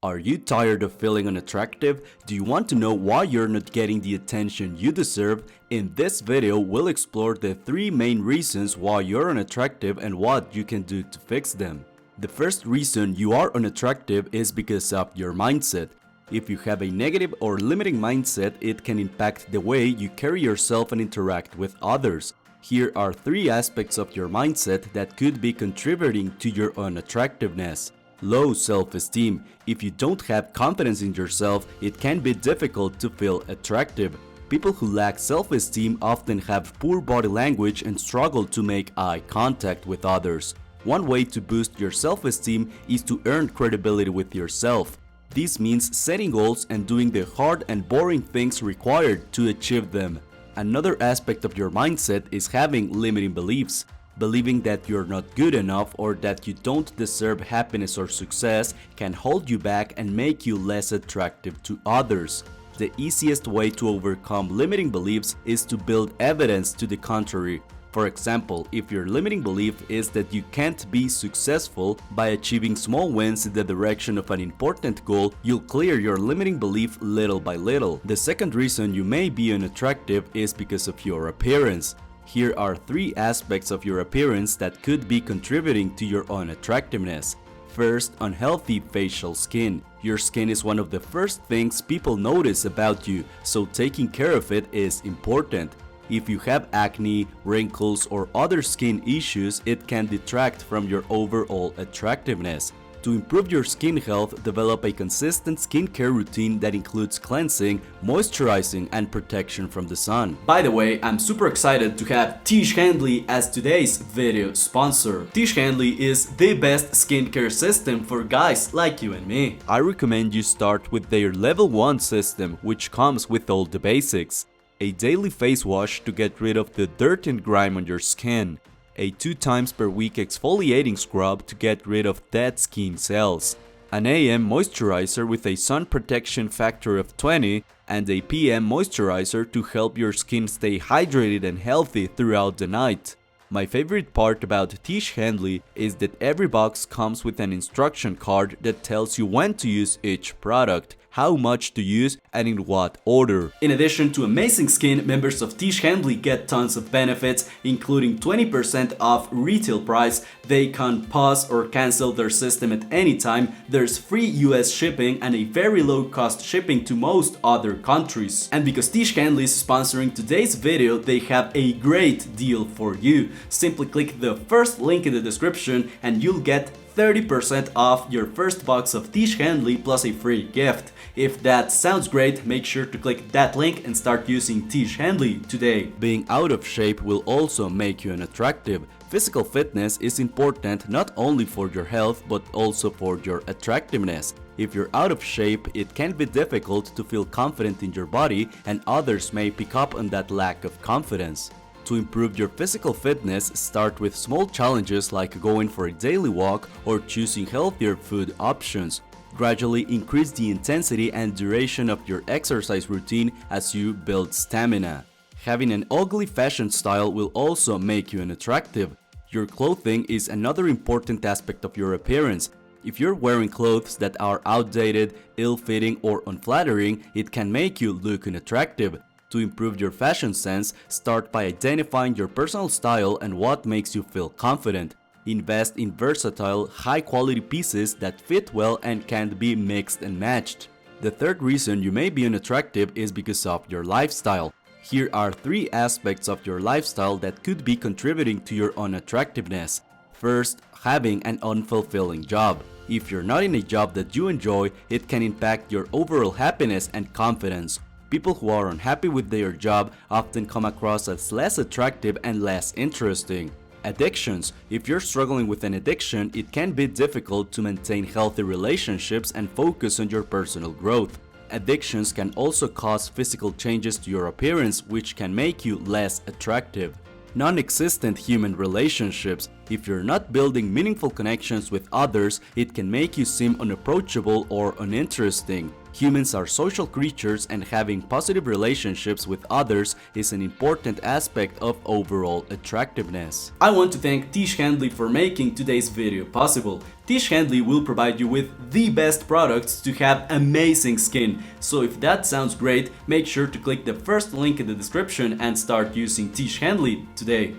Are you tired of feeling unattractive? Do you want to know why you're not getting the attention you deserve? In this video, we'll explore the 3 main reasons why you're unattractive and what you can do to fix them. The first reason you are unattractive is because of your mindset. If you have a negative or limiting mindset, it can impact the way you carry yourself and interact with others. Here are 3 aspects of your mindset that could be contributing to your unattractiveness. Low self-esteem. If you don't have confidence in yourself, it can be difficult to feel attractive. People who lack self-esteem often have poor body language and struggle to make eye contact with others. One way to boost your self-esteem is to earn credibility with yourself. This means setting goals and doing the hard and boring things required to achieve them. Another aspect of your mindset is having limiting beliefs. Believing that you're not good enough or that you don't deserve happiness or success can hold you back and make you less attractive to others. The easiest way to overcome limiting beliefs is to build evidence to the contrary. For example, if your limiting belief is that you can't be successful by achieving small wins in the direction of an important goal, you'll clear your limiting belief little by little. The second reason you may be unattractive is because of your appearance. Here are 3 aspects of your appearance that could be contributing to your unattractiveness. First, unhealthy facial skin. Your skin is one of the first things people notice about you, so taking care of it is important. If you have acne, wrinkles, or other skin issues, it can detract from your overall attractiveness. To improve your skin health, develop a consistent skincare routine that includes cleansing, moisturizing, and protection from the sun. By the way, I'm super excited to have Tish Handley as today's video sponsor. Tish Handley is the best skincare system for guys like you and me. I recommend you start with their Level 1 system, which comes with all the basics. A daily face wash to get rid of the dirt and grime on your skin. A 2 times per week exfoliating scrub to get rid of dead skin cells, an AM moisturizer with a sun protection factor of 20, and a PM moisturizer to help your skin stay hydrated and healthy throughout the night. My favorite part about Tish Handley is that every box comes with an instruction card that tells you when to use each product, how much to use, and in what order. In addition to amazing skin, members of Tish Handley get tons of benefits, including 20% off retail price, they can pause or cancel their system at any time, there's free US shipping and a very low cost shipping to most other countries. And because Tish Handley is sponsoring today's video, they have a great deal for you. Simply click the first link in the description and you'll get 30% off your first box of Tish Handley plus a free gift. If that sounds great, make sure to click that link and start using Tish Handley today. Being out of shape will also make you unattractive. Physical fitness is important not only for your health but also for your attractiveness. If you're out of shape, it can be difficult to feel confident in your body, and others may pick up on that lack of confidence. To improve your physical fitness, start with small challenges like going for a daily walk or choosing healthier food options. Gradually increase the intensity and duration of your exercise routine as you build stamina. Having an ugly fashion style will also make you unattractive. Your clothing is another important aspect of your appearance. If you're wearing clothes that are outdated, ill-fitting, or unflattering, it can make you look unattractive. To improve your fashion sense, start by identifying your personal style and what makes you feel confident. Invest in versatile, high-quality pieces that fit well and can be mixed and matched. The third reason you may be unattractive is because of your lifestyle. Here are 3 aspects of your lifestyle that could be contributing to your unattractiveness. First, having an unfulfilling job. If you're not in a job that you enjoy, it can impact your overall happiness and confidence. People who are unhappy with their job often come across as less attractive and less interesting. Addictions. If you're struggling with an addiction, it can be difficult to maintain healthy relationships and focus on your personal growth. Addictions can also cause physical changes to your appearance, which can make you less attractive. Non-existent human relationships. If you're not building meaningful connections with others, it can make you seem unapproachable or uninteresting. Humans are social creatures, and having positive relationships with others is an important aspect of overall attractiveness. I want to thank Tish Handley for making today's video possible. Tish Handley will provide you with the best products to have amazing skin. So if that sounds great, make sure to click the first link in the description and start using Tish Handley today.